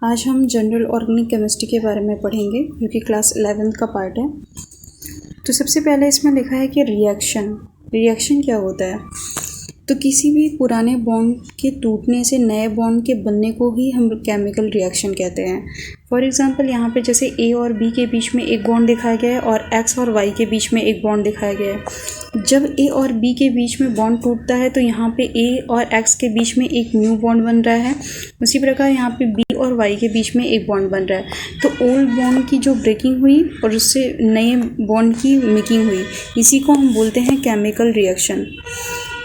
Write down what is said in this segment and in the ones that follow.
आज हम general organic chemistry के बारे में पढ़ेंगे जो कि क्लास 11th का पार्ट है। तो सबसे पहले इसमें लिखा है कि रिएक्शन क्या होता है। तो किसी भी पुराने बॉन्ड के टूटने से नए बॉन्ड के बनने को ही हम केमिकल रिएक्शन कहते हैं। फॉर एग्जांपल यहाँ पे जैसे ए और बी के बीच में एक बॉन्ड दिखाया गया है और एक्स और वाई के बीच में एक बॉन्ड दिखाया गया है। जब ए और बी के बीच में बॉन्ड टूटता है तो यहाँ पे ए और एक्स के बीच में एक न्यू बॉन्ड बन रहा है। उसी प्रकार यहाँ पे बी और वाई के बीच में एक बॉन्ड बन रहा है। तो ओल्ड बॉन्ड की जो ब्रेकिंग हुई और उससे नए बॉन्ड की मेकिंग हुई, इसी को हम बोलते हैं केमिकल रिएक्शन।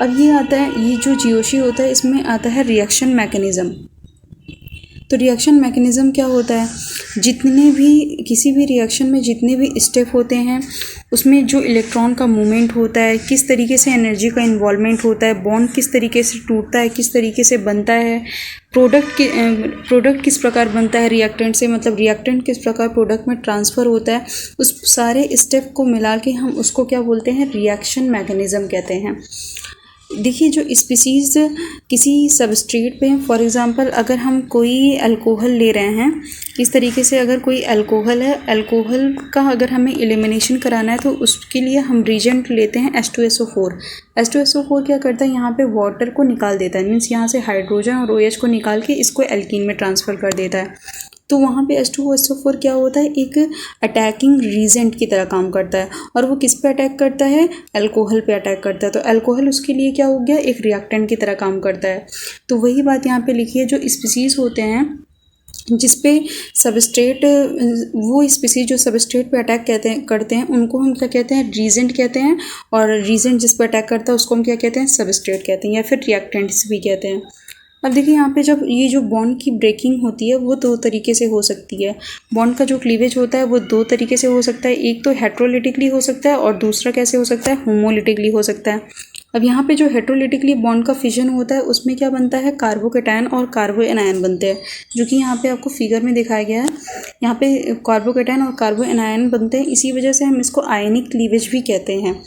अब ये आता है, ये जो जीओसी होता है इसमें आता है रिएक्शन मैकेनिज़्म। तो रिएक्शन मैकेनिज़्म क्या होता है, जितने भी किसी भी रिएक्शन में जितने भी स्टेप होते हैं उसमें जो इलेक्ट्रॉन का मूवमेंट होता है, किस तरीके से एनर्जी का इन्वॉल्वमेंट होता है, बॉन्ड किस तरीके से टूटता है, किस तरीके से बनता है, प्रोडक्ट किस प्रकार बनता है रिएक्टेंट से, मतलब रिएक्टेंट किस प्रकार प्रोडक्ट में ट्रांसफ़र होता है, उस सारे स्टेप को मिला के हम उसको क्या बोलते हैं, रिएक्शन मैकेनिज़्म कहते हैं। देखिए, जो स्पीसीज़ किसी सबस्ट्रेट पे, फॉर एग्जांपल अगर हम कोई अल्कोहल ले रहे हैं, इस तरीके से अगर कोई अल्कोहल है, अल्कोहल का अगर हमें एलिमिनेशन कराना है तो उसके लिए हम रीजेंट लेते हैं H2SO4। H2SO4 क्या करता है, यहाँ पे वाटर को निकाल देता है, मीन्स यहाँ से हाइड्रोजन और OH को निकाल के इसको एल्कीन में ट्रांसफ़र कर देता है। तो वहाँ पे H2SO4 क्या होता है, एक अटैकिंग रीजेंट की तरह काम करता है। और वो किस पे अटैक करता है, अल्कोहल पे अटैक करता है। तो अल्कोहल उसके लिए क्या हो गया, एक रिएक्टेंट की तरह काम करता है। तो वही बात यहाँ पे लिखी है, जो स्पीसीज़ होते हैं जिस पे सबस्ट्रेट, वो स्पीसीज जो सबस्ट्रेट पे अटैक करते हैं उनको हम क्या कहते हैं, रीजेंट कहते हैं। और रीजेंट जिस पर अटैक करता है उसको हम क्या कहते हैं, सबस्ट्रेट कहते हैं या फिर रिएक्टेंट्स भी कहते हैं। अब देखिए यहाँ पे जब ये जो बॉन्ड की ब्रेकिंग होती है वो दो तरीके से हो सकती है। बॉन्ड का जो क्लीवेज होता है वो दो तरीके से हो सकता है, एक तो हेट्रोलिटिकली हो सकता है और दूसरा कैसे हो सकता है, होमोलिटिकली हो सकता है। अब यहाँ पे जो हेट्रोलिटिकली बॉन्ड का फिजन होता है उसमें क्या बनता है, कार्बोकैटायन और कार्बो एनायन बनते हैं, जो कि यहाँ पे आपको फिगर में दिखाया गया है। यहाँ पे कार्बोकैटायन और कार्बो एनायन बनते हैं, इसी वजह से हम इसको आयनिक क्लीवेज भी कहते हैं।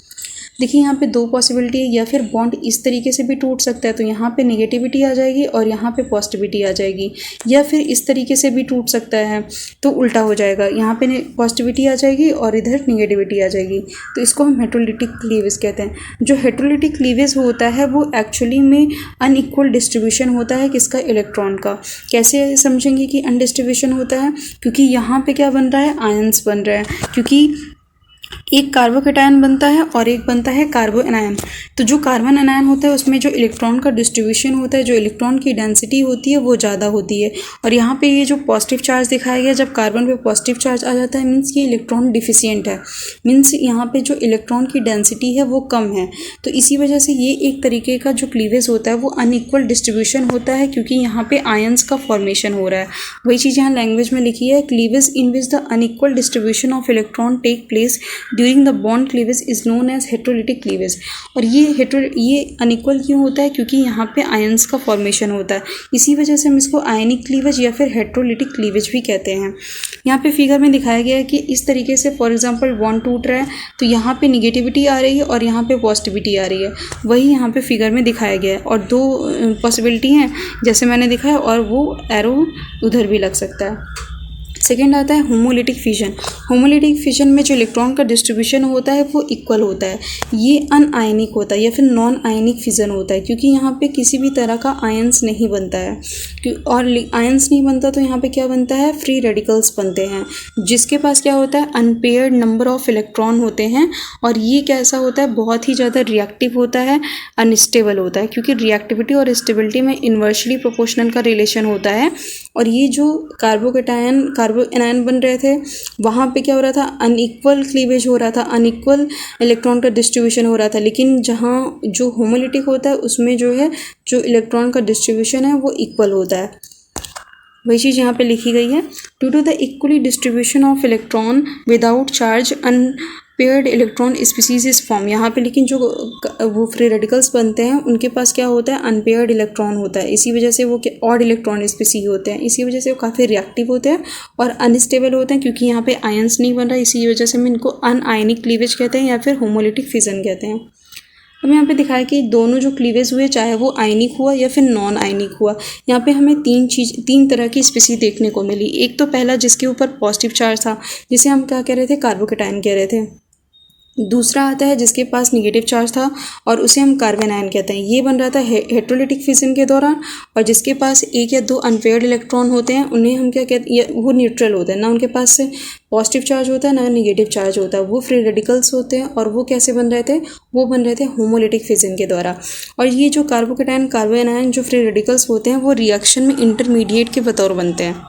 देखिए यहाँ पे दो पॉसिबिलिटी है, या फिर बॉन्ड इस तरीके से भी टूट सकता है तो यहाँ पे नेगेटिविटी आ जाएगी और यहाँ पे पॉजिटिविटी आ जाएगी, या फिर इस तरीके से भी टूट सकता है तो उल्टा हो जाएगा, यहाँ पे पॉजिटिविटी आ जाएगी और इधर नेगेटिविटी आ जाएगी। तो इसको हम हेट्रोलिटिक क्लीवेज कहते हैं। जो हेट्रोलिटिक क्लीवेज होता है वो एक्चुअली में अनइक्वल डिस्ट्रीब्यूशन होता है किसका, इलेक्ट्रॉन का। कैसे समझेंगे कि अनडिस्ट्रीब्यूशन होता है, क्योंकि यहाँ पे क्या बन रहा है, आयंस बन रहा है, क्योंकि एक कार्बोकैटायन बनता है और एक बनता है कार्बो एनायन। तो जो कार्बन एनायन होता है उसमें जो इलेक्ट्रॉन का डिस्ट्रीब्यूशन होता है, जो इलेक्ट्रॉन की डेंसिटी होती है वो ज़्यादा होती है। और यहाँ पे ये जो पॉजिटिव चार्ज दिखाया गया, जब कार्बन पे पॉजिटिव चार्ज आ जाता है मीन्स ये इलेक्ट्रॉन डिफिशियंट है, मीन्स यहाँ पे जो इलेक्ट्रॉन की डेंसिटी है वो कम है। तो इसी वजह से ये एक तरीके का जो क्लीवेज होता है वो अनइक्वल डिस्ट्रीब्यूशन होता है, क्योंकि यहाँ पे आयंस का फॉर्मेशन हो रहा है। वही चीज़ यहाँ लैंग्वेज में लिखी है, cleavage in which the unequal distribution of electron take place during the bond cleavage is known as heterolytic cleavage. और ये अनइक्वल क्यों होता है, क्योंकि यहाँ पे आयंस का फॉर्मेशन होता है, इसी वजह से हम इसको आयनिक क्लीवेज या फिर हेट्रोलिटिक क्लीवेज भी कहते हैं। यहाँ पे फिगर में दिखाया गया है कि इस तरीके से फॉर एग्जांपल बॉन्ड टूट रहा है तो यहाँ पे निगेटिविटी आ रही है और यहाँ पे पॉजिटिविटी आ रही है, वही यहाँ पे फिगर में दिखाया गया है। और दो पॉसिबिलिटी हैं जैसे मैंने दिखाया, और वो एरो उधर भी लग सकता है। सेकेंड आता है होमोलिटिक फिजन। होमोलिटिक फिजन में जो इलेक्ट्रॉन का डिस्ट्रीब्यूशन होता है वो इक्वल होता है। ये अनआयनिक होता है या फिर नॉन आयनिक फिजन होता है, क्योंकि यहाँ पे किसी भी तरह का आयंस नहीं बनता है। और आयंस नहीं बनता तो यहाँ पे क्या बनता है, फ्री रेडिकल्स बनते हैं, जिसके पास क्या होता है, अनपेयर्ड नंबर ऑफ इलेक्ट्रॉन होते हैं। और ये कैसा होता है, बहुत ही ज़्यादा रिएक्टिव होता है, अनस्टेबल होता है, क्योंकि रिएक्टिविटी और स्टेबिलिटी में इन्वर्सली प्रोपोर्शनल का रिलेशन होता है। और ये जो कार्बो एनायन बन रहे थे वहाँ पे क्या हो रहा था, अनइक्वल क्लीवेज हो रहा था, अनइक्वल इलेक्ट्रॉन का डिस्ट्रीब्यूशन हो रहा था। लेकिन जहाँ जो होमोलिटिक होता है उसमें जो है, जो इलेक्ट्रॉन का डिस्ट्रीब्यूशन है वो इक्वल होता है। वही चीज़ यहाँ पे लिखी गई है, due to the equally distribution of electron without charge paired electron species is form. यहाँ पे लेकिन जो वो फ्री रेडिकल्स बनते हैं उनके पास क्या होता है, अनपेयर्ड इलेक्ट्रॉन होता है, इसी वजह से वो ऑड इलेक्ट्रॉन स्पीसीज होते हैं, इसी वजह से वो काफ़ी रिएक्टिव होते हैं और अनस्टेबल होते हैं, क्योंकि यहाँ पे आयंस नहीं बन रहा है। इसी वजह से हम इनको अनआयनिक क्लीवेज कहते हैं या फिर होमोलिटिक फिजन कहते हैं। अब यहाँ पे दिखाया कि दोनों जो क्लीवेज हुए चाहे वो आयनिक हुआ या फिर नॉन आयनिक हुआ, यहाँ पे हमें तीन तरह की स्पीसीज देखने को मिली। एक तो पहला जिसके ऊपर पॉजिटिव चार्ज था, जिसे हम क्या कह रहे थे, कार्बोकेटायन कह रहे थे। दूसरा आता है जिसके पास निगेटिव चार्ज था और उसे हम कार्बन आयन कहते हैं। ये बन रहा था हेटेरोलिटिक फिजन के दौरान। और जिसके पास एक या दो अनपेयर्ड इलेक्ट्रॉन होते हैं उन्हें हम क्या कहते हैं, वो न्यूट्रल होते हैं, ना उनके पास से पॉजिटिव चार्ज होता है ना निगेटिव चार्ज होता है, वो फ्री रेडिकल्स होते हैं। और वो कैसे बन रहे थे, वो बन रहे थे होमोलिटिक फिजन के द्वारा। और ये जो कार्बोकेटायन कार्बन आयन जो फ्री रेडिकल्स होते हैं वो रिएक्शन में इंटरमीडिएट के बतौर बनते हैं।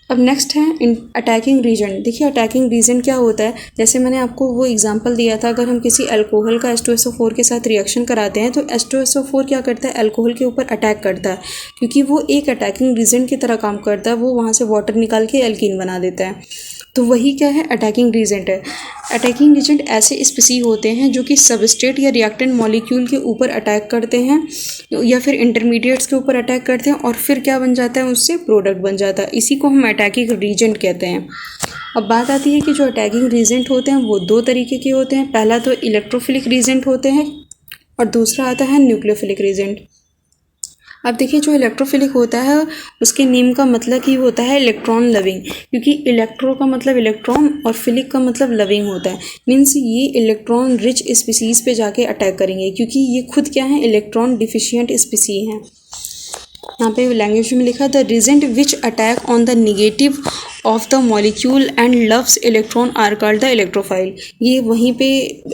अब नेक्स्ट है अटैकिंग रीजन। देखिए अटैकिंग रीजन क्या होता है, जैसे मैंने आपको वो एग्जांपल दिया था, अगर हम किसी अल्कोहल का H2SO4 के साथ रिएक्शन कराते हैं तो H2SO4 क्या करता है, अल्कोहल के ऊपर अटैक करता है, क्योंकि वो एक अटैकिंग रीजन की तरह काम करता है। वो वहाँ से वाटर निकाल के एल्कीन बना देता है। तो वही क्या है, अटैकिंग रीजेंट है। अटैकिंग एजेंट ऐसे स्पीसी होते हैं जो कि सबस्ट्रेट या रिएक्टेंट मॉलिक्यूल के ऊपर अटैक करते हैं या फिर इंटरमीडिएट्स के ऊपर अटैक करते हैं और फिर क्या बन जाता है, उससे प्रोडक्ट बन जाता है। इसी को हम अटैकिंग रीजेंट कहते हैं। अब बात आती है कि जो अटैकिंग रीजेंट होते हैं वो दो तरीके के होते हैं। पहला तो इलेक्ट्रोफिलिक रीजेंट होते हैं और दूसरा आता है न्यूक्लियोफिलिक रीजेंट। अब देखिए जो इलेक्ट्रोफिलिक होता है उसके नेम का मतलब ही होता है इलेक्ट्रॉन लविंग, क्योंकि इलेक्ट्रो का मतलब इलेक्ट्रॉन और फिलिक का मतलब लविंग होता है। मीन्स ये इलेक्ट्रॉन रिच स्पीसीज पे जाके अटैक करेंगे, क्योंकि ये खुद क्या है, इलेक्ट्रॉन डिफिशिएंट स्पीसी हैं। यहाँ पे लैंग्वेज में लिखा the reagent which attack on the negative of the molecule and loves electron are called the electrophile. ये वहीं पे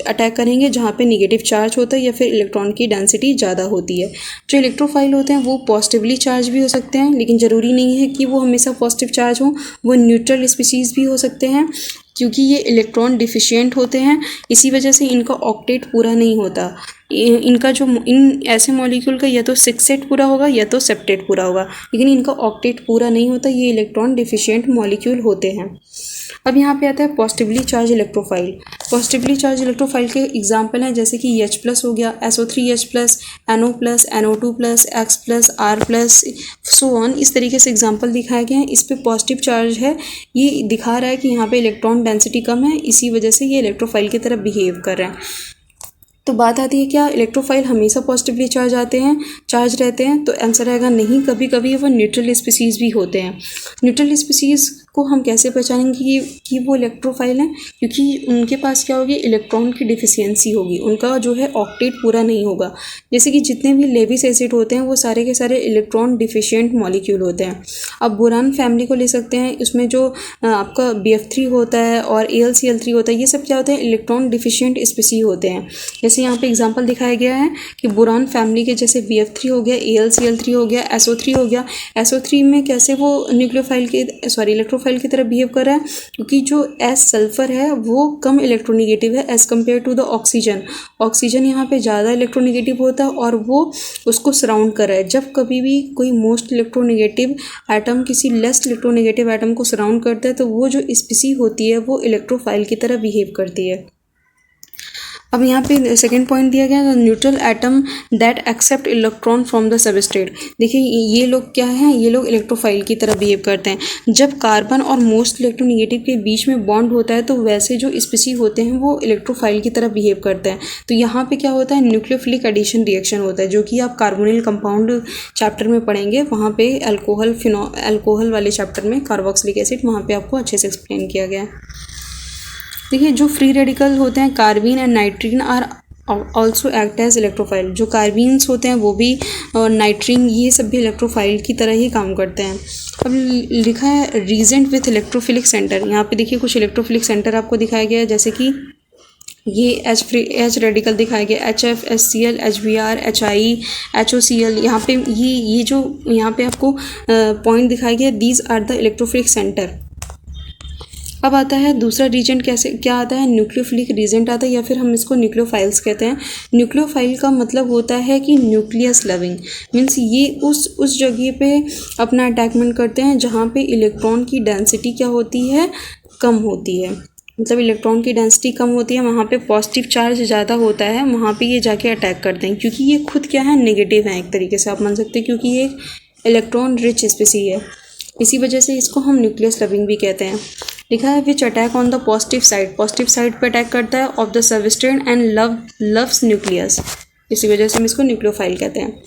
अटैक करेंगे जहाँ पे निगेटिव चार्ज होता है या फिर इलेक्ट्रॉन की डेंसिटी ज़्यादा होती है। जो इलेक्ट्रोफाइल होते हैं वो पॉजिटिवली चार्ज भी हो सकते हैं, लेकिन ज़रूरी नहीं है कि वो हमेशा पॉजिटिव चार्ज हो। वो न्यूट्रल स्पीसीज भी हो सकते हैं, क्योंकि ये इलेक्ट्रॉन डिफिशिएंट होते हैं। इसी वजह से इनका ऑक्टेट पूरा नहीं होता। इनका जो इन ऐसे मॉलिक्यूल का या तो सिक्सेट पूरा होगा या तो सेप्टेट पूरा होगा, लेकिन इनका ऑक्टेट पूरा नहीं होता। ये इलेक्ट्रॉन डिफिशिएंट मॉलिक्यूल होते हैं। अब यहाँ पे आता है positively charge electrophile. Positively charge electrophile के एग्जांपल हैं जैसे कि H+ हो गया, SO3H+, NO+, NO2+, X+, R+, so on. इस तरीके से एग्जांपल दिखाए गए हैं। इस पे पॉजिटिव चार्ज है, ये दिखा रहा है कि यहाँ पे इलेक्ट्रॉन डेंसिटी कम है, इसी वजह से ये इलेक्ट्रोफाइल की तरह बिहेव कर रहे हैं। तो बात आती है क्या इलेक्ट्रोफाइल हमेशा पॉजिटिवली चार्ज रहते हैं, तो आंसर आएगा नहीं। कभी कभी वो न्यूट्रल स्पीसीज भी होते हैं। न्यूट्रल स्पीसीज को हम कैसे पहचानेंगे कि वो इलेक्ट्रोफाइल हैं, क्योंकि उनके पास क्या होगी, इलेक्ट्रॉन की डिफिशियंसी होगी, उनका जो है ऑक्टेट पूरा नहीं होगा। जैसे कि जितने भी लेविस एसिड होते हैं वो सारे के सारे इलेक्ट्रॉन डिफिशियंट मॉलिक्यूल होते हैं। अब बोरान फैमिली को ले सकते हैं, इसमें जो आपका BF3 होता है और AlCl3 होता है, ये सब क्या होते हैं, इलेक्ट्रॉन डिफिशियंट स्पीसी होते हैं। जैसे यहाँ पे एग्जांपल दिखाया गया है कि बोरान फैमिली के जैसे BF3 हो गया, AlCl3 हो गया, SO3 हो गया। SO3 में कैसे वो इलेक्ट्रोफाइल की तरह बिहेव कर रहा है, क्योंकि जो S सल्फर है वो कम इलेक्ट्रोनिगेटिव है as compare to the oxygen. Oxygen यहाँ पे ज़्यादा इलेक्ट्रोनिगेटिव होता है और वो उसको सराउंड कर रहा है। जब कभी भी कोई मोस्ट इलेक्ट्रोनिगेटिव एटम किसी लेस इलेक्ट्रोनिगेटिव एटम को सराउंड करता है तो वो जो स्पीसी होती है वो इलेक्ट्रोफाइल की तरह बिहेव करती है। अब यहाँ पे सेकंड पॉइंट दिया गया है, neutral atom that accept electron from the substrate. देखिए ये लोग क्या हैं, ये लोग इलेक्ट्रोफाइल की तरह बिहेव करते हैं। जब कार्बन और मोस्ट इलेक्ट्रोनिगेटिव के बीच में बॉन्ड होता है तो वैसे जो स्पीसी होते हैं वो इलेक्ट्रोफाइल की तरह बिहेव करते हैं। तो यहाँ पे क्या होता है, न्यूक्लियोफिलिक एडिशन रिएक्शन होता है, जो कि आप कार्बोनिल कंपाउंड चैप्टर में पढ़ेंगे। वहाँ पे अल्कोहल वाले चैप्टर में कार्बोक्सिलिक एसिड, वहाँ पे आपको अच्छे से एक्सप्लेन किया गया है। देखिए जो फ्री रेडिकल होते हैं carbene and nitrene are also act as electrophile. जो कार्बीन्स होते हैं वो भी और नाइट्रीन, ये सब भी इलेक्ट्रोफाइल की तरह ही काम करते हैं। अब लिखा है रीजेंट विथ इलेक्ट्रोफिलिक सेंटर। यहाँ पे देखिए कुछ इलेक्ट्रोफिलिक सेंटर आपको दिखाया गया है, जैसे कि ये H रेडिकल दिखाया गया, HF, HCl, HBr, HI, HOCl। यहाँ पे ये जो यहाँ पे आपको पॉइंट दिखाया गया, these are the electrophilic centre. अब आता है दूसरा रीजेंट, क्या आता है, न्यूक्लियोफिलिक रीजेंट आता है, या फिर हम इसको न्यूक्लियोफाइल्स कहते हैं। न्यूक्लियोफाइल का मतलब होता है कि न्यूक्लियस लविंग। मीन्स ये उस जगह पे अपना अटैकमेंट करते हैं जहाँ पे इलेक्ट्रॉन की डेंसिटी क्या होती है, कम होती है। मतलब इलेक्ट्रॉन की डेंसिटी कम होती है, वहाँ पे पॉजिटिव चार्ज ज़्यादा होता है, वहाँ पे ये जाके अटैक करते हैं, क्योंकि ये खुद क्या है, नेगेटिव है एक तरीके से आप मान सकते हैं, क्योंकि ये इलेक्ट्रॉन रिच स्पीसी है। इसी वजह से इसको हम न्यूक्लियस लविंग भी कहते हैं। लिखा है विच attack on the positive side पे अटैक करता है of the substance and loves nucleus, इसी वजह से हम इसको न्यूक्लियोफाइल कहते हैं।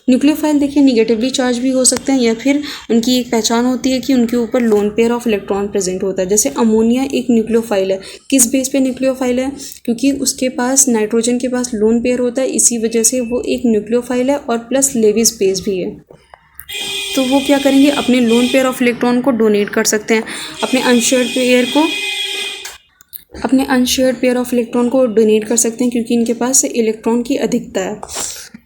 न्यूक्लियोफाइल देखिए निगेटिवली चार्ज भी हो सकते हैं, या फिर उनकी एक पहचान होती है कि उनके ऊपर lone pair of electron present होता है। जैसे अमोनिया एक न्यूक्लियोफाइल है, किस बेस पे न्यूक्लियोफाइल है, क्योंकि उसके पास नाइट्रोजन के पास लोन पेयर होता है, इसी वजह से वो एक न्यूक्लियोफाइल है और प्लस लेविस बेस भी है। तो वो क्या करेंगे, अपने लोन पेयर ऑफ इलेक्ट्रॉन को डोनेट कर सकते हैं, अपने अनशेयर्ड पेयर ऑफ इलेक्ट्रॉन को डोनेट कर सकते हैं, क्योंकि इनके पास इलेक्ट्रॉन की अधिकता है।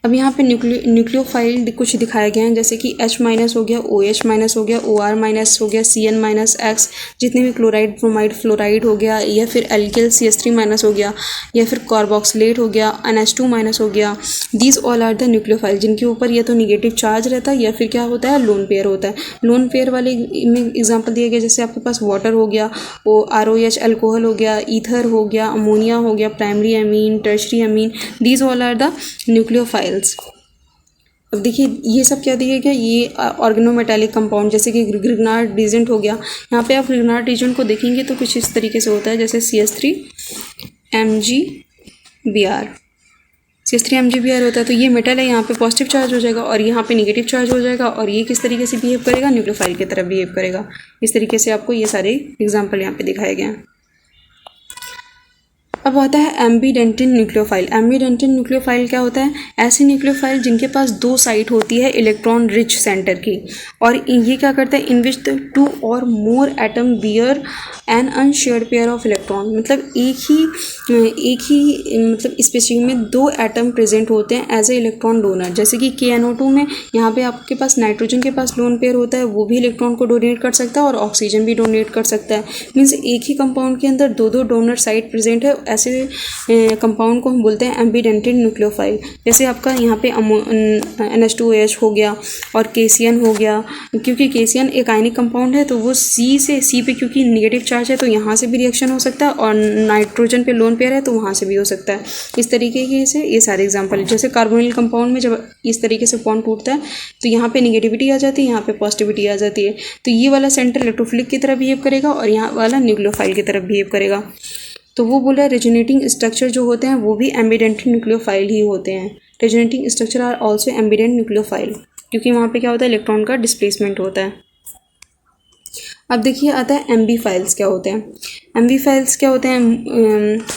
अब यहाँ पे न्यूक्लियोफाइल कुछ दिखाए गए हैं, जैसे कि H- हो गया, OH- हो गया, OR- हो गया, Cn-X, जितने भी क्लोराइड, ब्रोमाइड, फ्लोराइड हो गया, या फिर एल्किल CH3- हो गया, या फिर कार्बोक्सिलेट हो गया, NH2- हो गया। These all are the nucleophile, जिनके ऊपर या तो निगेटिव चार्ज रहता है या फिर क्या होता है, लोन पेयर होता है। लोन पेयर वाले में एग्जाम्पल दिए गए, जैसे आपके पास वाटर हो गया, ROH अल्कोहल हो गया, ईथर हो गया, अमोनिया हो गया, primary amine, tertiary amine, these all are the nucleophiles. अब देखिए ये सब क्या दिए गया, ये ऑर्गेनोमेटालिक कंपाउंड, जैसे कि ग्रिग्नार्ड रीजेंट हो गया। यहाँ पे आप ग्रिग्नार्ड रीजेंट को देखेंगे तो कुछ इस तरीके से होता है, जैसे CH3MgBr, CH3MgBr होता है। तो ये मेटल है, यहाँ पे पॉजिटिव चार्ज हो जाएगा और यहाँ पे नेगेटिव चार्ज हो जाएगा, और ये किस तरीके से बिहेव करेगा, न्यूक्लियोफाइल की तरफ बिहेव करेगा। इस तरीके से आपको ये सारे एग्जाम्पल यहाँ पे दिखाए गए हैं। अब आता है एम्बीडेंटिन न्यूक्लियोफाइल। एम्बीडेंटिन न्यूक्लियोफाइल क्या होता है, ऐसी न्यूक्लियोफाइल जिनके पास दो साइट होती है इलेक्ट्रॉन रिच सेंटर की, और ये क्या करता है, इन विच द 2 और more atom bear an unshared pair of electron, मतलब एक ही मतलब स्पेसिफिक में 2 एटम प्रेजेंट होते हैं एज ए इलेक्ट्रॉन डोनर। जैसे कि KNO2 में यहाँ पे आपके पास नाइट्रोजन के पास लोन पेयर होता है, वो भी इलेक्ट्रॉन को डोनेट कर सकता है और ऑक्सीजन भी डोनेट कर सकता है। मीन्स एक ही कंपाउंड के अंदर 2 डोनर साइट प्रेजेंट है, ऐसे कंपाउंड को हम बोलते हैं एम्बीडेंटिन न्यूक्लियोफाइल। जैसे आपका यहाँ पे NH2OH हो गया और KCN हो गया, क्योंकि KCN एक आयनिक कंपाउंड है, तो वो C पे क्योंकि नेगेटिव चार्ज है तो यहाँ से भी रिएक्शन हो सकता है, और नाइट्रोजन पे लोन पेयर है तो वहाँ से भी हो सकता है। इस तरीके से ये सारे एग्जाम्पल है। जैसे कार्बोनिल कंपाउंड में जब इस तरीके से बॉन्ड टूटता है तो यहाँ पे नेगेटिविटी आ जाती है, यहाँ पे पॉजिटिविटी आ जाती है। तो ये वाला सेंटर इलेक्ट्रोफिलिक की तरह बिहेव करेगा और यहाँ वाला न्यूक्लियोफाइल की तरफ बिहेव करेगा। तो वो बोला रेजोनेटिंग स्ट्रक्चर जो होते हैं वो भी एम्बीडेंटिन न्यूक्लियोफाइल ही होते हैं। Resonating structure are also ambident nucleophile, क्योंकि वहाँ पे क्या होता है, इलेक्ट्रॉन का डिस्प्लेसमेंट होता है। अब देखिए आता है एम्बीफाइल्स क्या होते हैं। एम्बीफाइल्स क्या होते हैं,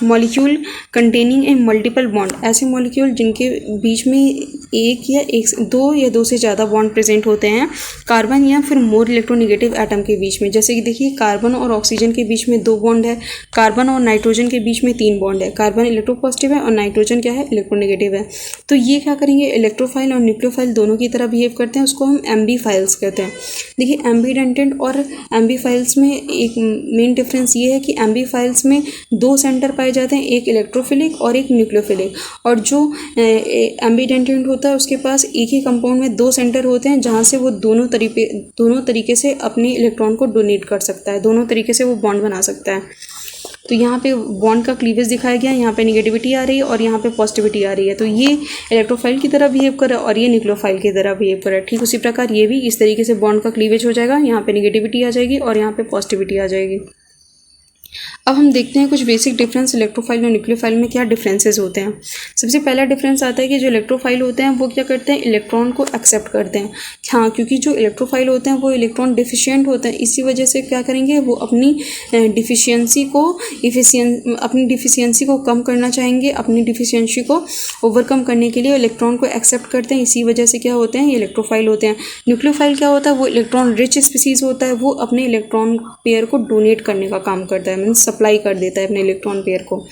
molecule containing A multiple bond, ऐसे मॉलिक्यूल जिनके बीच में दो या दो से ज़्यादा बॉन्ड प्रेजेंट होते हैं कार्बन या फिर मोर इलेक्ट्रोनेगेटिव एटम के बीच में। जैसे कि देखिए कार्बन और ऑक्सीजन के बीच में 2 बॉन्ड है, कार्बन और नाइट्रोजन के बीच में 3 बॉन्ड है, कार्बन इलेक्ट्रोपॉजिटिव है और नाइट्रोजन क्या है, इलेक्ट्रोनेगेटिव है। तो ये क्या करेंगे, इलेक्ट्रोफाइल और न्यूक्लियोफाइल दोनों की तरह बिहेव करते हैं, उसको हम एम्बीफाइल्स कहते हैं। देखिए एम्बीडेंटेड और एम्बीफाइल्स में एक मेन डिफरेंस ये है कि एम्बीफाइल्स में 2 सेंटर पाए जाते हैं, एक इलेक्ट्रोफिलिक और एक न्यूक्लियोफिलिक, और जो एम्बीडेंटेड होता है उसके पास एक ही कंपाउंड में 2 सेंटर होते हैं, जहाँ से वो दोनों तरीके से अपने इलेक्ट्रॉन को डोनेट कर सकता है, दोनों तरीके से वो बॉन्ड बना सकता है। तो यहाँ पे बॉन्ड का क्लीवेज दिखाया गया, यहाँ पे नेगेटिविटी आ रही है और यहाँ पे पॉजिटिविटी आ रही है। तो ये इलेक्ट्रोफाइल की तरह बिहेव कर रहा है और ये न्यूक्लियोफाइल की तरह बिहेव कर रहा है। ठीक उसी प्रकार ये भी इस तरीके से बॉन्ड का क्लीवेज हो जाएगा, यहाँ पे नेगेटिविटी आ जाएगी और यहाँ पे पॉजिटिविटी आ जाएगी। अब हम देखते हैं कुछ बेसिक डिफरेंस इलेक्ट्रोफाइल और न्यूक्लियोफाइल में क्या डिफरेंसेस होते हैं। सबसे पहला डिफरेंस आता है कि जो इलेक्ट्रोफाइल होते हैं वो क्या करते हैं, इलेक्ट्रॉन को एक्सेप्ट करते हैं। हाँ, क्योंकि जो इलेक्ट्रोफाइल होते हैं वो इलेक्ट्रॉन डिफिशिएंट होते हैं, इसी वजह से क्या करेंगे, वो अपनी डिफिशियंसी को कम करना चाहेंगे, अपनी डिफिशियंसी को ओवरकम करने के लिए इलेक्ट्रॉन को एक्सेप्ट करते हैं, इसी वजह से क्या होते हैं, ये इलेक्ट्रोफाइल होते हैं। न्यूक्लियोफाइल क्या होता है, वो इलेक्ट्रॉन रिच स्पीसीज होता है, वो अपने इलेक्ट्रॉन पेयर को डोनेट करने का काम करता है, मीन्स सप्लाई कर देता है अपने इलेक्ट्रॉन पेयर को।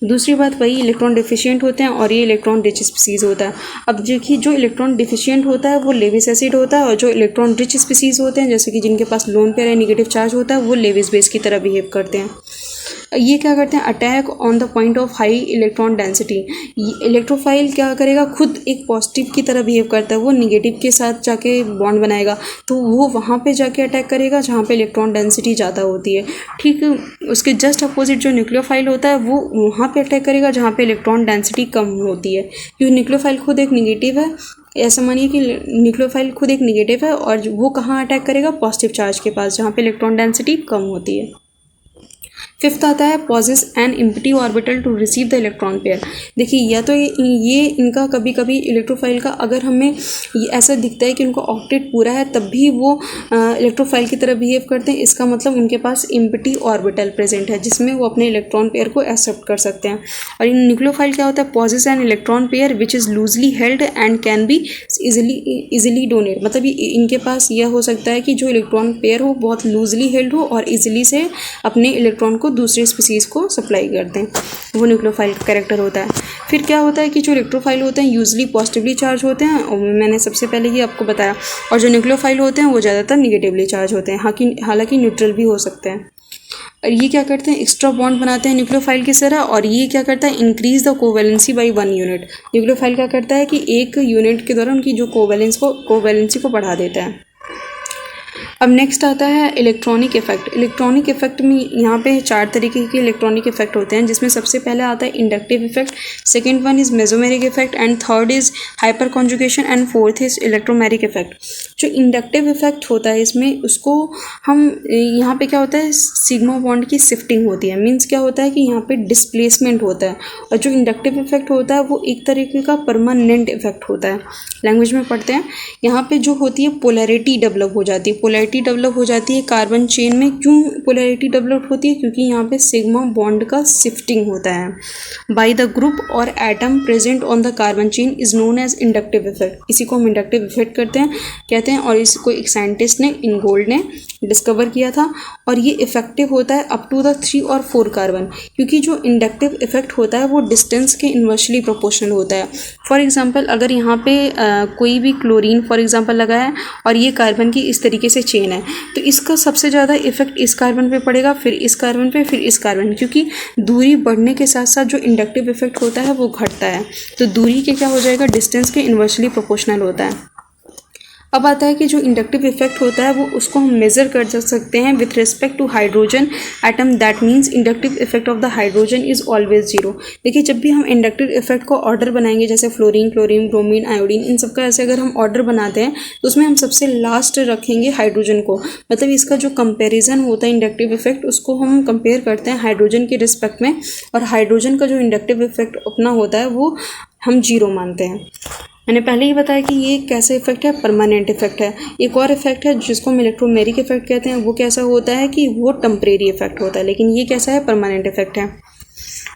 दूसरी बात वही इलेक्ट्रॉन डिफिशिएंट होते हैं और ये इलेक्ट्रॉन रिच स्पीसीज होता है। अब देखिए जो इलेक्ट्रॉन डिफिशिएंट होता है वो लेविस एसिड होता है, और जो इलेक्ट्रॉन रिच स्पीसीज होते हैं जैसे कि जिनके पास लोन पेयर या नेगेटिव चार्ज होता है वो लेविस बेस की तरह बिहेव करते हैं। ये क्या करते हैं, attack on the point of high electron density. Electrophile क्या करेगा, खुद एक पॉजिटिव की तरह बिहेव करता है, वो निगेटिव के साथ जाके बॉन्ड बनाएगा, तो वो वहाँ पे जाके अटैक करेगा जहाँ पे इलेक्ट्रॉन डेंसिटी ज़्यादा होती है। ठीक उसके जस्ट अपोजिट जो न्यूक्लियोफाइल होता है वो वहाँ पे अटैक करेगा जहाँ पे इलेक्ट्रॉन डेंसिटी कम होती है, क्योंकि न्यूक्लियोफाइल खुद एक निगेटिव है। ऐसा मानिए कि न्यूक्लियोफाइल खुद एक निगेटिव है और वो कहाँ अटैक करेगा, पॉजिटिव चार्ज के पास जहाँ पे इलेक्ट्रॉन डेंसिटी कम होती है। फिफ्थ आता है possess an empty orbital to receive the electron pair. देखिए या तो ये इनका कभी कभी इलेक्ट्रोफाइल का अगर हमें ऐसा दिखता है कि उनका ऑक्टेट पूरा है तब भी वो इलेक्ट्रोफाइल की तरह बिहेव करते हैं, इसका मतलब उनके पास एम्प्टी ऑर्बिटल प्रेजेंट है जिसमें वो अपने इलेक्ट्रॉन पेयर को एक्सेप्ट कर सकते हैं। और इन न्यूक्लियोफाइल क्या होता है, possess an electron pair which is loosely held and can be easily donate. मतलब ये इनके पास यह हो सकता है कि जो इलेक्ट्रॉन पेयर हो बहुत लूजली हेल्ड हो और इजिली से अपने इलेक्ट्रॉन को दूसरे स्पीसीज़ को सप्लाई कर दें, वो न्यूक्लियोफाइल का कैरेक्टर होता है। फिर क्या होता है कि जो इलेक्ट्रोफाइल होते हैं यूजली पॉजिटिवली चार्ज होते हैं, और मैंने सबसे पहले ही आपको बताया, और जो न्यूक्लियोफाइल होते हैं वो ज़्यादातर निगेटिवली चार्ज होते हैं, हालांकि न्यूट्रल भी हो सकते हैं। और ये क्या करते हैं, एक्स्ट्रा बॉन्ड बनाते हैं न्यूक्लियोफाइल की तरह, और ये क्या करता है, increase the covalency by 1 unit. Nucleophile क्या करता है कि 1 यूनिट के द्वारा उनकी जो कोवैलेंसी को बढ़ा देता है। अब नेक्स्ट आता है इलेक्ट्रॉनिक इफेक्ट। इलेक्ट्रॉनिक इफेक्ट में यहाँ पे 4 तरीके के इलेक्ट्रॉनिक इफेक्ट होते हैं, जिसमें सबसे पहले आता है inductive effect, second one is mesomeric effect, and third is hyper conjugation, and fourth is electromeric effect. जो इंडक्टिव इफेक्ट होता है इसमें उसको हम यहाँ पे क्या होता है, सिग्मा बॉन्ड की शिफ्टिंग होती है, मीन्स क्या होता है कि यहाँ पे डिस्प्लेसमेंट होता है। और जो इंडक्टिव इफेक्ट होता है वो एक तरीके का परमानेंट इफेक्ट होता है। लैंग्वेज में पढ़ते हैं, यहाँ पे जो होती है पोलैरिटी डेवलप हो जाती है। पोलैरिटी डेवलप हो जाती है कार्बन चेन में। क्यों पोलैरिटी डेवलप होती है, क्योंकि यहाँ पे सिग्मा बॉन्ड का शिफ्टिंग होता है बाय द ग्रुप और atom present on the carbon chain is known as inductive effect. इसी को हम इंडक्टिव इफेक्ट कहते हैं और इसको एक साइंटिस्ट ने, इनगोल्ड ने डिस्कवर किया था। और ये इफेक्टिव होता है अप टू द 3 और 4 कार्बन, क्योंकि जो इंडक्टिव इफेक्ट होता है वो डिस्टेंस के इन्वर्सली प्रोपोर्शनल होता है। फॉर एग्जांपल अगर यहाँ पे कोई भी क्लोरीन फॉर एग्जांपल लगा है और ये कार्बन की इस तरीके से चेन है, तो इसका सबसे ज़्यादा इफेक्ट इस कार्बन पे पड़ेगा, फिर इस कार्बन पे, फिर इस कार्बन, क्योंकि दूरी बढ़ने के साथ साथ जो इंडक्टिव इफेक्ट होता है वो घटता है। तो दूरी के क्या हो जाएगा, डिस्टेंस के इन्वर्सली प्रोपोर्शनल होता है। अब आता है कि जो इंडक्टिव इफेक्ट होता है वो उसको हम मेज़र कर सकते हैं with respect to hydrogen atom. That means inductive effect of the hydrogen is always 0। देखिए जब भी हम इंडक्टिव इफेक्ट को ऑर्डर बनाएंगे, जैसे फ्लोरीन, क्लोरीन, ब्रोमीन, आयोडीन, इन सब का ऐसे अगर हम ऑर्डर बनाते हैं तो उसमें हम सबसे लास्ट रखेंगे हाइड्रोजन को। मतलब इसका जो कंपेरिजन होता है इंडक्टिव इफेक्ट, उसको हम कंपेयर करते हैं हाइड्रोजन के रिस्पेक्ट में, और हाइड्रोजन का जो इंडक्टिव इफेक्ट अपना होता है वो हम 0 मानते हैं। मैंने पहले ही बताया कि ये कैसा इफेक्ट है, परमानेंट इफेक्ट है। एक और इफेक्ट है जिसको हम इलेक्ट्रोमेरिक इफेक्ट कहते हैं, वो कैसा होता है कि वो टेम्परेरी इफेक्ट होता है, लेकिन ये कैसा है, परमानेंट इफेक्ट है।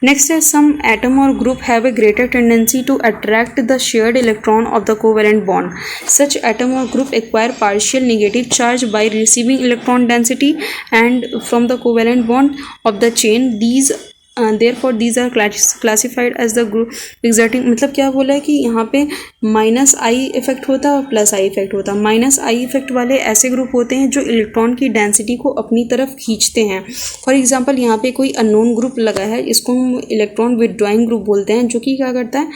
नेक्स्ट है सम एटम और group have a greater tendency to attract the shared electron of the covalent bond. Such atom और group acquire partial negative charge by receiving electron density and from the covalent bond of the chain. These therefore these are classified as the group exerting। मतलब क्या बोला है कि यहाँ पे minus I effect होता है और प्लस आई इफेक्ट होता है। माइनस आई इफेक्ट वाले ऐसे ग्रुप होते हैं जो इलेक्ट्रॉन की डेंसिटी को अपनी तरफ खींचते हैं। फॉर एग्जांपल यहाँ पे कोई अननोन ग्रुप लगा है, इसको हम इलेक्ट्रॉन विदड्रॉइंग ग्रुप बोलते हैं, जो कि क्या करता है,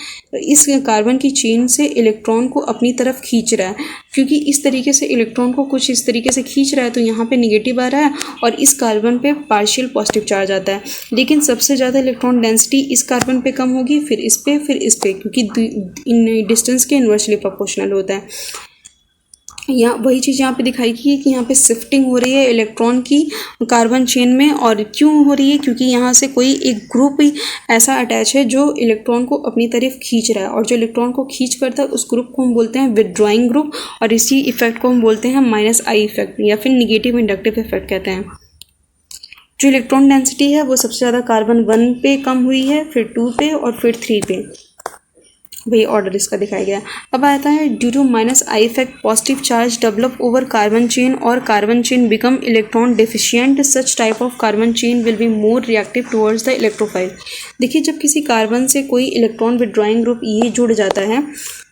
इस कार्बन की चेन से इलेक्ट्रॉन को अपनी तरफ खींच रहा है। क्योंकि इस तरीके से इलेक्ट्रॉन को कुछ इस तरीके से खींच रहा है तो यहाँ पे निगेटिव आ रहा है और इस कार्बन पे पार्शियल पॉजिटिव चार्ज आता है। लेकिन सबसे ज़्यादा इलेक्ट्रॉन डेंसिटी इस कार्बन पे कम होगी, फिर इस पे, क्योंकि इन डिस्टेंस के इन्वर्सली प्रोपोर्शनल होता है। यहाँ वही चीज़ यहाँ पे दिखाई गई कि यहाँ पे शिफ्टिंग हो रही है इलेक्ट्रॉन की कार्बन चेन में। और क्यों हो रही है, क्योंकि यहाँ से कोई एक ग्रुप ही ऐसा अटैच है जो इलेक्ट्रॉन को अपनी तरफ खींच रहा है, और जो इलेक्ट्रॉन को खींच करता है उस ग्रुप को हम बोलते हैं विदड्रॉइंग ग्रुप, और इसी इफेक्ट को हम बोलते हैं माइनस आई इफेक्ट या फिर निगेटिव इंडक्टिव इफेक्ट कहते हैं। जो इलेक्ट्रॉन डेंसिटी है वो सबसे ज़्यादा कार्बन 1 पे कम हुई है, फिर 2 पे और फिर 3 पे। वही ऑर्डर इसका दिखाया गया। अब आता है due to minus I effect positive charge develop over carbon chain और carbon chain become electron deficient. Such type of carbon chain will be more reactive towards the electrophile. देखिए जब किसी कार्बन से कोई इलेक्ट्रॉन विदड्रॉइंग ग्रुप ये जुड़ जाता है,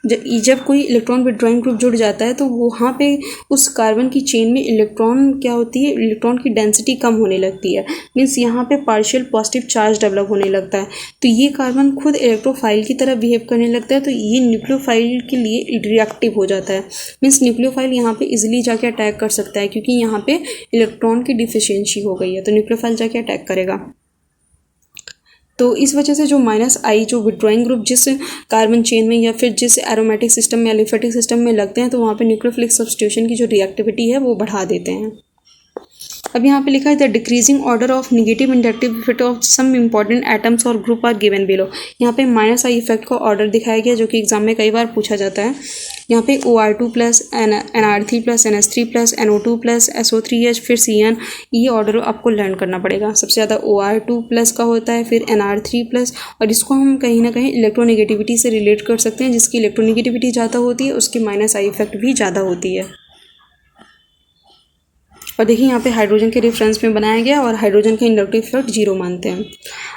जब कोई इलेक्ट्रॉन विदड्रॉइंग ग्रुप जुड़ जाता है तो वहाँ पे उस कार्बन की चेन में इलेक्ट्रॉन क्या होती है, इलेक्ट्रॉन की डेंसिटी कम होने लगती है। मीन्स यहाँ पे पार्शियल पॉजिटिव चार्ज डेवलप होने लगता है। तो ये कार्बन खुद इलेक्ट्रोफाइल की तरह बिहेव करने लगता है, तो ये न्यूक्लियोफाइल के लिए रिएक्टिव हो जाता है। मीन्स न्यूक्लियोफाइल यहाँ पे इजीली जाके अटैक कर सकता है, क्योंकि यहाँ पे इलेक्ट्रॉन की डिफिशियंसी हो गई है, तो न्यूक्लियोफाइल जाके अटैक करेगा। तो इस वजह से जो माइनस आई जो विदड्रॉइंग ग्रुप जिस कार्बन चेन में या फिर जिस एरोमेटिक सिस्टम में एलिफेटिक सिस्टम में लगते हैं, तो वहाँ पे न्यूक्लियोफिलिक सब्स्टिट्यूशन की जो रिएक्टिविटी है वो बढ़ा देते हैं। अब यहाँ पे लिखा है the decreasing order of negative inductive effect of some important atoms और ग्रुप आर गिवन बिलो। यहाँ पे माइनस आई इफेक्ट का ऑर्डर दिखाया गया जो कि एग्जाम में कई बार पूछा जाता है। यहाँ पे OR2 plus NR3 plus NH3 plus NO2 plus SO3H फिर CN, ये ऑर्डर आपको लर्न करना पड़ेगा। सबसे ज़्यादा OR2 प्लस का होता है, फिर NR3 प्लस, और इसको हम कहीं ना कहीं इलेक्ट्रोनेगेटिविटी से रिलेट कर सकते हैं। जिसकी इलेक्ट्रोनेगेटिविटी ज़्यादा होती है उसकी माइनस आई इफेक्ट भी ज़्यादा होती है। और देखिए यहाँ पे हाइड्रोजन के रेफरेंस में बनाया गया और हाइड्रोजन का इंडक्टिव इफेक्ट 0 मानते हैं।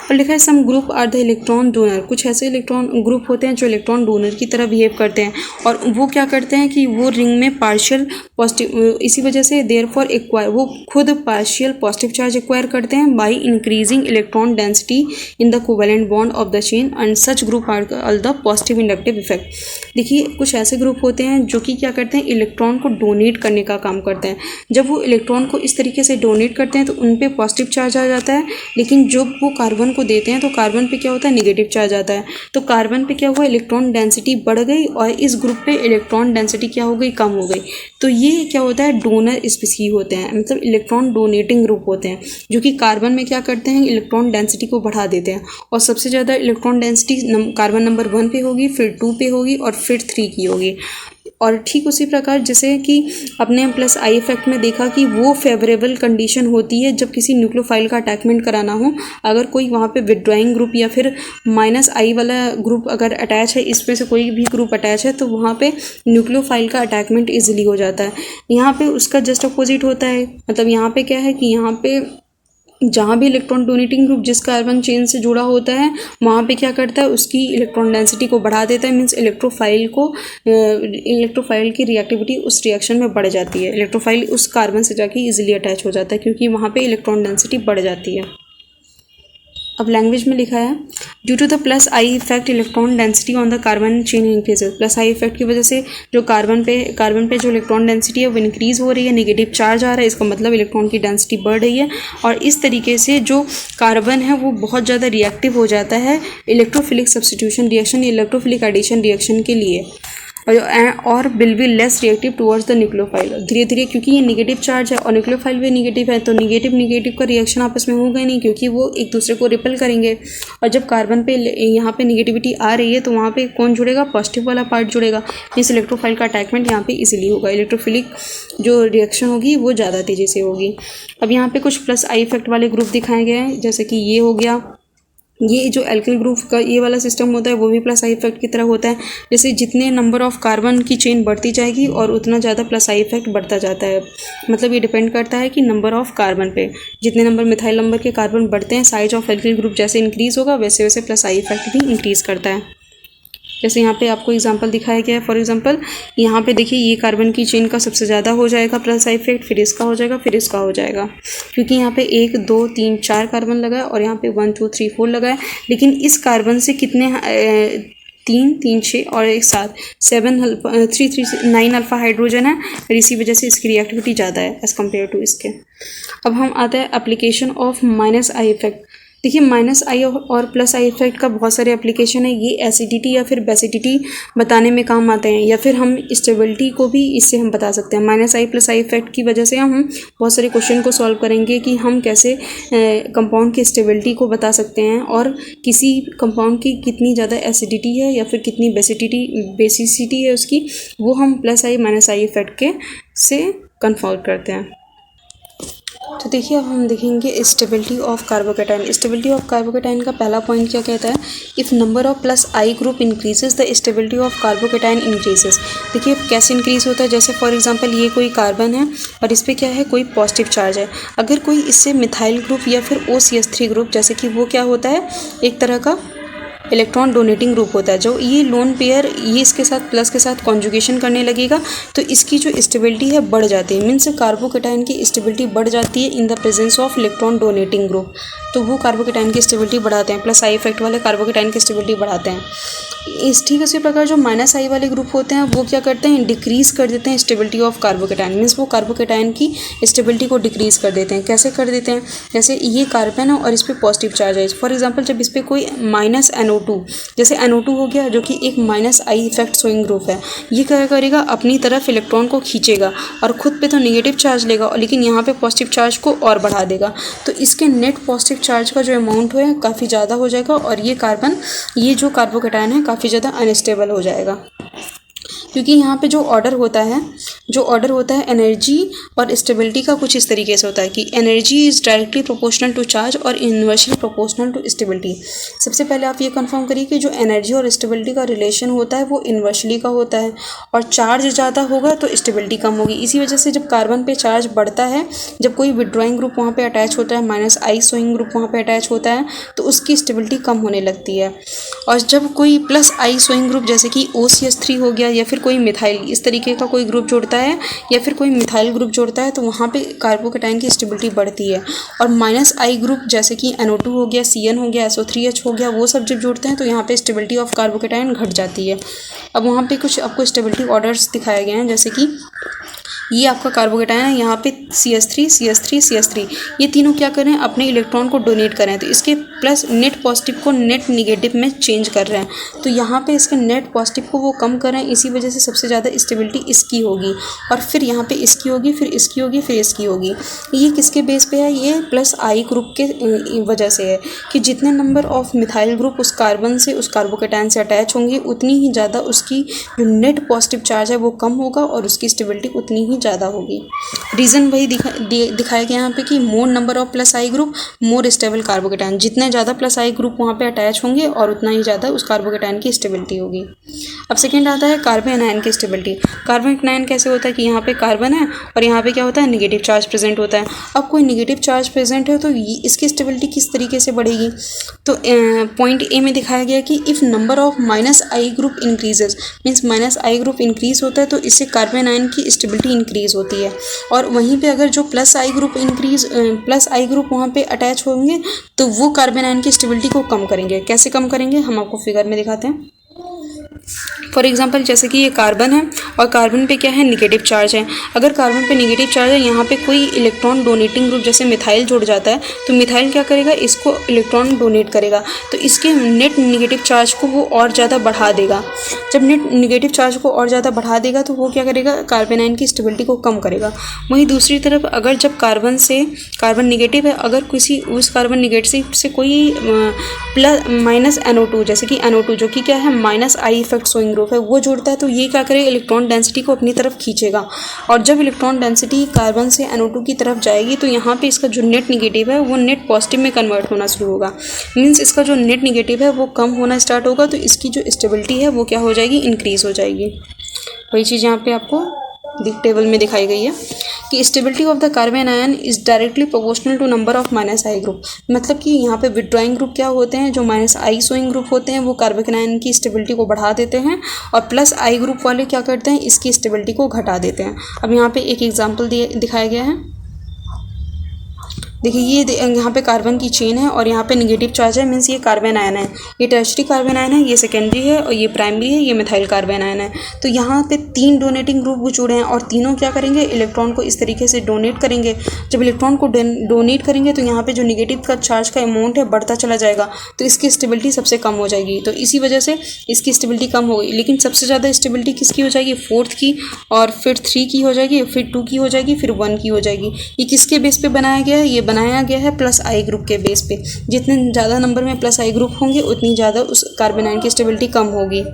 और लिखा है some group are the electron donor, कुछ ऐसे इलेक्ट्रॉन ग्रुप होते हैं जो इलेक्ट्रॉन डोनर की तरह बिहेव करते हैं और वो क्या करते हैं कि वो रिंग में पार्शियल पॉजिटिव, इसी वजह से देयरफॉर एक्वायर, वो खुद पार्शियल पॉजिटिव चार्ज एक्वायर करते हैं by increasing electron density in the covalent bond of the chain and such group are called the positive inductive effect. देखिए कुछ ऐसे ग्रुप होते हैं जो कि क्या करते हैं, इलेक्ट्रॉन को डोनेट करने का काम करते हैं। जब वो इलेक्ट्रॉन को इस तरीके से डोनेट करते हैं तो उन पे पॉजिटिव चार्ज आ जाता है, लेकिन जब वो कार्बन को देते हैं तो कार्बन पे क्या होता है, नेगेटिव चार्ज आता है। तो कार्बन पे क्या हुआ, इलेक्ट्रॉन डेंसिटी बढ़ गई और इस ग्रुप पे इलेक्ट्रॉन डेंसिटी क्या हो गई, कम हो गई। तो ये क्या होता है, डोनर स्पीसीज होते हैं, मतलब इलेक्ट्रॉन डोनेटिंग ग्रुप होते हैं जो कि कार्बन में क्या करते हैं, इलेक्ट्रॉन डेंसिटी को बढ़ा देते हैं। और सबसे ज़्यादा इलेक्ट्रॉन डेंसिटी कार्बन नंबर 1 पे होगी, फिर 2 पे होगी और फिर 3 की होगी। और ठीक उसी प्रकार जैसे कि अपने प्लस आई इफेक्ट में देखा कि वो फेवरेबल कंडीशन होती है जब किसी न्यूक्लियोफाइल का अटैचमेंट कराना हो। अगर कोई वहाँ पे विड्रॉइंग ग्रुप या फिर माइनस आई वाला ग्रुप अगर अटैच है, इसमें से कोई भी ग्रुप अटैच है, तो वहाँ पे न्यूक्लियोफाइल का अटैचमेंट ईजिली हो जाता है। यहाँ पे उसका जस्ट अपोजिट होता है, मतलब यहाँ पे क्या है कि यहाँ पे जहाँ भी इलेक्ट्रॉन डोनेटिंग ग्रुप जिस कार्बन चेन से जुड़ा होता है वहाँ पे क्या करता है, उसकी इलेक्ट्रॉन डेंसिटी को बढ़ा देता है। मीन्स इलेक्ट्रोफाइल की रिएक्टिविटी उस रिएक्शन में बढ़ जाती है। इलेक्ट्रोफाइल उस कार्बन से जाके इजीली अटैच हो जाता है क्योंकि वहाँ पे इलेक्ट्रॉन डेंसिटी बढ़ जाती है। अब लैंग्वेज में लिखा है due to the plus I effect electron density on the carbon chain increases. Plus I effect की वजह से जो कार्बन पे जो इलेक्ट्रॉन डेंसिटी है वो इंक्रीज हो रही है, नेगेटिव चार्ज आ रहा है, इसका मतलब इलेक्ट्रॉन की डेंसिटी बढ़ रही है। और इस तरीके से जो कार्बन है वो बहुत ज़्यादा रिएक्टिव हो जाता है electrophilic substitution reaction, electrophilic addition reaction के लिए, और will be less reactive towards the nucleophile. धीरे धीरे क्योंकि ये नेगेटिव चार्ज है और न्यूक्लियोफाइल भी नेगेटिव है, तो नेगेटिव का रिएक्शन आपस में होगा नहीं क्योंकि वो एक दूसरे को रिपेल करेंगे। और जब कार्बन पे यहाँ पे नेगेटिविटी आ रही है तो वहाँ पे कौन जुड़ेगा, पॉजिटिव वाला पार्ट जुड़ेगा। इस इलेक्ट्रोफाइल का अटैचमेंट यहाँ पे इजीली होगा, इलेक्ट्रोफिलिक जो रिएक्शन होगी वो ज़्यादा तेज़ी से होगी। अब यहाँ पे कुछ प्लस आई इफेक्ट वाले ग्रुप दिखाए गए हैं, जैसे कि ये हो गया, ये जो एल्किल ग्रुप का ये वाला सिस्टम होता है वो भी प्लस आई इफेक्ट की तरह होता है। जैसे जितने नंबर ऑफ कार्बन की चेन बढ़ती जाएगी और उतना ज़्यादा प्लस आई इफेक्ट बढ़ता जाता है। मतलब ये डिपेंड करता है कि नंबर ऑफ कार्बन पे, जितने नंबर मिथाइल नंबर के कार्बन बढ़ते हैं, साइज ऑफ एल्किल ग्रुप जैसे इंक्रीज़ होगा वैसे वैसे प्लस आई इफेक्ट भी इंक्रीज़ करता है। जैसे यहाँ पे आपको एग्जांपल दिखाया गया है। फॉर एग्जांपल यहाँ पे देखिए ये कार्बन की चेन का सबसे ज़्यादा हो जाएगा प्लस आई इफेक्ट, फिर इसका हो जाएगा, फिर इसका हो जाएगा, क्योंकि यहाँ पे 1 2 3 4 कार्बन लगा है और यहाँ पे 1 2 3 4 लगा है। लेकिन इस कार्बन से कितने 3 3 6 और एक साथ 9 अल्फा हाइड्रोजन है और इसी वजह से इसकी रिएक्टिविटी ज़्यादा है एज़ कम्पेयर टू इसके। अब हम आते हैं application of minus I effect. देखिए माइनस आई और प्लस आई इफेक्ट का बहुत सारे एप्लीकेशन है। ये एसिडिटी या फिर बेसिडिटी बताने में काम आते हैं, या फिर हम स्टेबिलिटी को भी इससे हम बता सकते हैं। Minus I plus I effect की वजह से हम बहुत सारे क्वेश्चन को सॉल्व करेंगे कि हम कैसे कंपाउंड की स्टेबिलिटी को बता सकते हैं और किसी कंपाउंड की कितनी ज़्यादा एसिडिटी है या फिर कितनी बेसिसिटी है उसकी, वो हम plus I minus I effect के से कन्फर्म करते हैं। तो देखिए अब हम देखेंगे stability of carbocation. Stability of carbocation का पहला पॉइंट क्या कहता है, if number of plus I group increases the stability of carbocation increases. देखिए कैसे इंक्रीज होता है, जैसे फॉर एग्जांपल ये कोई कार्बन है और इस पर क्या है, कोई पॉजिटिव चार्ज है। अगर कोई इससे मिथाइल ग्रुप या फिर OCH3 ग्रुप, जैसे कि वो क्या होता है, एक तरह का इलेक्ट्रॉन डोनेटिंग ग्रुप होता है, जो ये लोन पेयर ये इसके साथ प्लस के साथ कॉन्जुगेशन करने लगेगा तो इसकी जो स्टेबिलिटी है बढ़ जाती है। मीन्स कार्बोकेटाइन की स्टेबिलिटी बढ़ जाती है in the presence of electron donating group, तो वो कार्बोकेटाइन की स्टेबिलिटी बढ़ाते हैं। प्लस आई इफेक्ट वाले कार्बोकेटाइन की स्टेबिलिटी बढ़ाते हैं। इस ठीक इसी प्रकार जो माइनस आई वाले ग्रुप होते हैं वो क्या करते हैं, डिक्रीज़ कर देते हैं स्टेबिलिटी ऑफ कार्बोकेटाइन, मीन्स वो कार्बोकेटाइन की स्टेबिलिटी को डिक्रीज़ कर देते हैं। कैसे कर देते हैं, जैसे ये कार्बन है और इस पर पॉजिटिव चार्ज है, फॉर एग्जांपल जब इस पर कोई माइनस NO2, जैसे NO2 हो गया जो कि एक minus I effect showing group है, ये क्या करेगा, अपनी तरफ इलेक्ट्रॉन को खींचेगा और खुद पे तो नेगेटिव चार्ज लेगा, लेकिन यहाँ पे पॉजिटिव चार्ज को और बढ़ा देगा, तो इसके नेट पॉजिटिव चार्ज का जो अमाउंट है काफ़ी ज़्यादा हो जाएगा और ये जो कार्बोकेटाइन है काफ़ी ज़्यादा अनस्टेबल हो जाएगा। क्योंकि यहाँ पे जो ऑर्डर होता है एनर्जी और स्टेबिलिटी का कुछ इस तरीके से होता है कि energy is directly proportional to charge और इन्वर्सली प्रोपोर्शनल टू स्टेबिलिटी। सबसे पहले आप ये कंफर्म करिए कि जो एनर्जी और स्टेबिलिटी का रिलेशन होता है वो इन्वर्सली का होता है और चार्ज ज़्यादा होगा तो स्टेबिलिटी कम होगी। इसी वजह से जब कार्बन पे चार्ज बढ़ता है, जब कोई विड्रॉइंग ग्रुप वहाँ पर अटैच होता है, माइनस आई शोइंग ग्रुप वहाँ पर अटैच होता है, तो उसकी स्टेबिलिटी कम होने लगती है। और जब कोई प्लस आई शोइंग ग्रुप जैसे कि OCH3 हो गया या फिर कोई मिथाइल इस तरीके का कोई ग्रुप जोड़ता है या फिर कोई मिथाइल ग्रुप जोड़ता है, तो वहाँ पे कार्बोकेटाइन की स्टेबिलिटी बढ़ती है। और माइनस आई ग्रुप जैसे कि NO2 हो गया, CN हो गया, SO3H हो गया, वो सब जब जोड़ते हैं तो यहाँ पे स्टेबिलिटी ऑफ कार्बोकेटाइन घट जाती है। अब वहाँ पे कुछ आपको स्टेबिलिटी ऑर्डर्स दिखाए गए हैं, जैसे कि ये आपका कार्बोकेटाइन है, यहाँ पे CH3 ये तीनों क्या कर रहे हैं, अपने इलेक्ट्रॉन को डोनेट कर रहे हैं, तो इसके प्लस नेट पॉजिटिव को नेट निगेटिव में चेंज कर रहे हैं, तो यहाँ पे इसके नेट पॉजिटिव को वो कम कर रहे हैं। इसी वजह से सबसे ज़्यादा स्टेबिलिटी इसकी होगी और फिर यहाँ पे इसकी होगी, फिर इसकी होगी, फिर इसकी होगी। ये किसके बेस पे है, ये प्लस आई ग्रुप के वजह से है कि जितने नंबर ऑफ मिथाइल ग्रुप उस कार्बन से उस कार्बोकेटाइन से अटैच होंगे उतनी ही ज़्यादा उसकी जो नेट पॉजिटिव चार्ज है वो कम होगा और उसकी स्टेबिलिटी उतनी ही ज़्यादा होगी। रीज़न वही दिखाया गया यहाँ पे कि मोर number of plus I group more stable carbocation, जितने ज़्यादा प्लस आई ग्रुप वहाँ पे अटैच होंगे और उतना ही ज़्यादा उस कार्बोकेटाइन की स्टेबिलिटी होगी। अब सेकंड आता है कार्बन आयन की स्टेबिलिटी। कार्बन आयन कैसे होता है कि यहाँ पे कार्बन है और यहाँ पे क्या होता है, नेगेटिव चार्ज प्रेजेंट होता है। अब कोई नेगेटिव चार्ज प्रेजेंट है तो इसकी स्टेबिलिटी किस तरीके से बढ़ेगी, तो पॉइंट ए में दिखाया गया कि if number of minus I group increases, means minus I group increase होता है तो इससे कार्बन आयन की स्टेबिलिटी इंक्रीज होती है। और वहीं पे अगर जो प्लस आई ग्रुप वहाँ पे अटैच होंगे तो वो कार्बन आयन की स्टेबिलिटी को कम करेंगे। कैसे कम करेंगे हम आपको फिगर में दिखाते हैं। फॉर एग्जांपल जैसे कि ये कार्बन है और कार्बन पे क्या है, नेगेटिव चार्ज है। अगर कार्बन पे नेगेटिव चार्ज है, यहाँ पे कोई इलेक्ट्रॉन डोनेटिंग ग्रुप जैसे मिथाइल जुड़ जाता है तो मिथाइल क्या करेगा, इसको इलेक्ट्रॉन डोनेट करेगा, तो इसके नेट नेगेटिव चार्ज को वो और ज़्यादा बढ़ा देगा। जब नेट नेगेटिव चार्ज को और ज़्यादा बढ़ा देगा तो वो क्या करेगा, कार्बन आयन की स्टेबिलिटी को कम करेगा। वहीं दूसरी तरफ अगर जब कार्बन नेगेटिव है, अगर किसी उस कार्बन नेगेटिव से कोई प्लस माइनस NO2 जैसे कि NO2 जो कि क्या है minus I effect showing group है, वो जोड़ता है, तो ये क्या करेगा, इलेक्ट्रॉन डेंसिटी को अपनी तरफ खींचेगा। और जब इलेक्ट्रॉन डेंसिटी कार्बन से NO2 की तरफ जाएगी तो यहाँ पे इसका जो नेट नेगेटिव है वो नेट पॉजिटिव में कन्वर्ट होना शुरू होगा। मीन्स इसका जो नेट नेगेटिव है वो कम होना स्टार्ट होगा, तो इसकी जो स्टेबिलिटी है वो क्या हो जाएगी, इंक्रीज हो जाएगी। वही चीज़ यहाँ पे आपको टेबल में दिखाई गई है कि stability of the carbon ion is directly proportional to number of minus I group. मतलब कि यहाँ पे विड्रॉइंग ग्रुप क्या होते हैं, जो माइनस आई शोइंग ग्रुप होते हैं वो कार्बन आयन की स्टेबिलिटी को बढ़ा देते हैं और प्लस आई ग्रुप वाले क्या करते हैं, इसकी स्टेबिलिटी को घटा देते हैं। अब यहाँ पे एक एग्जाम्पल दिखाया गया है, देखिए ये यहाँ पे कार्बन की चेन है और यहाँ पे नेगेटिव चार्ज है, मीन्स ये कार्बन आयन है, ये टर्शरी कार्बन आयन है, ये सेकेंडरी है और ये प्राइमरी है, ये मिथाइल कार्बन आयन है। तो यहाँ पे 3 डोनेटिंग ग्रुप जुड़े हैं और तीनों क्या करेंगे, इलेक्ट्रॉन को इस तरीके से डोनेट करेंगे। जब इलेक्ट्रॉन को डोनेट करेंगे तो यहाँ पे जो नेगेटिव का चार्ज का अमाउंट है बढ़ता चला जाएगा, तो इसकी स्टेबिलिटी सबसे कम हो जाएगी। तो इसी वजह से इसकी स्टेबिलिटी कम हो गई, लेकिन सबसे ज़्यादा स्टेबिलिटी किसकी हो जाएगी, 4th की, और फिर 3 की हो जाएगी, फिर 2 की हो जाएगी, फिर 1 की हो जाएगी। ये किसके बेस पे बनाया गया है, ये बनाया गया है प्लस आई ग्रुप के बेस पे। जितने ज़्यादा नंबर में प्लस आई ग्रुप होंगे उतनी ज़्यादा उस कार्बन आयन की स्टेबिलिटी कम होगी।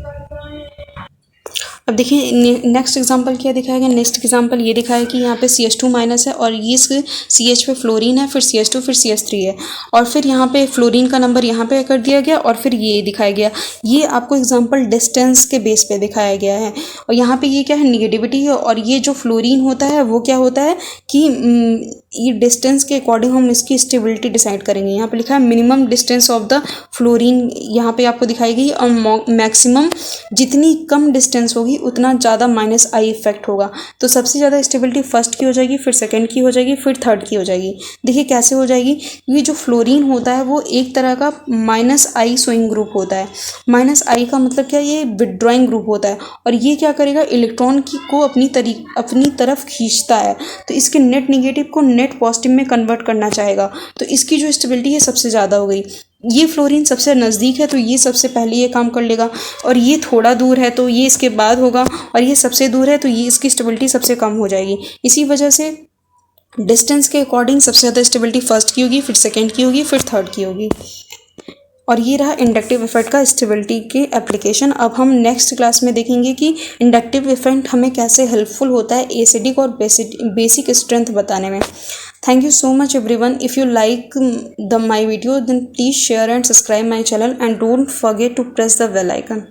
अब देखिए नेक्स्ट एग्जांपल क्या दिखाया गया, नेक्स्ट एग्जांपल ये दिखाया कि यहाँ पे CH2 माइनस है और ये CH पे फ्लोरीन है, फिर CH2, फिर CH3 है और फिर यहाँ पे फ्लोरीन का नंबर यहाँ पे कर दिया गया और फिर ये दिखाया गया। ये आपको एग्जांपल डिस्टेंस के बेस पे दिखाया गया है और यहाँ पे ये क्या है, निगेटिविटी है। और ये जो फ्लोरीन होता है वो क्या होता है कि ये डिस्टेंस के अकॉर्डिंग हम इसकी स्टेबिलिटी डिसाइड करेंगे। यहाँ पे लिखा है minimum distance of the fluorine, यहाँ पे आपको दिखाई गई, और मैक्सिमम जितनी कम डिस्टेंस होगी होगी उतना ज़्यादा माइनस आई इफेक्ट होगा। तो सबसे ज़्यादा स्टेबिलिटी फर्स्ट की हो जाएगी, फिर सेकंड की हो जाएगी, फिर थर्ड की हो जाएगी। देखिए कैसे हो जाएगी, ये जो फ्लोरीन होता है वो एक तरह का माइनस आई शोइंग ग्रुप होता है। माइनस आई का मतलब क्या, ये विड्रॉइंग ग्रुप होता है और ये क्या करेगा, इलेक्ट्रॉन को अपनी तरफ खींचता है। तो इसके नेट निगेटिव को नेट पॉजिटिव में कन्वर्ट करना चाहेगा। तो इसकी जो स्टेबिलिटी है सबसे ज़्यादा हो गई। ये फ्लोरीन सबसे नज़दीक है तो ये सबसे पहले ये काम कर लेगा, और ये थोड़ा दूर है तो ये इसके बाद होगा, और ये सबसे दूर है तो ये इसकी स्टेबिलिटी सबसे कम हो जाएगी। इसी वजह से डिस्टेंस के अकॉर्डिंग सबसे ज़्यादा स्टेबिलिटी फर्स्ट की होगी, फिर सेकेंड की होगी, फिर थर्ड की होगी। और ये रहा इंडक्टिव इफेक्ट का स्टेबिलिटी के एप्लीकेशन। अब हम नेक्स्ट क्लास में देखेंगे कि इंडक्टिव इफेक्ट हमें कैसे हेल्पफुल होता है एसिडिक और बेसिक स्ट्रेंथ बताने में। Thank you so much everyone. If you like my video then please share and subscribe my channel and don't forget to press the bell icon.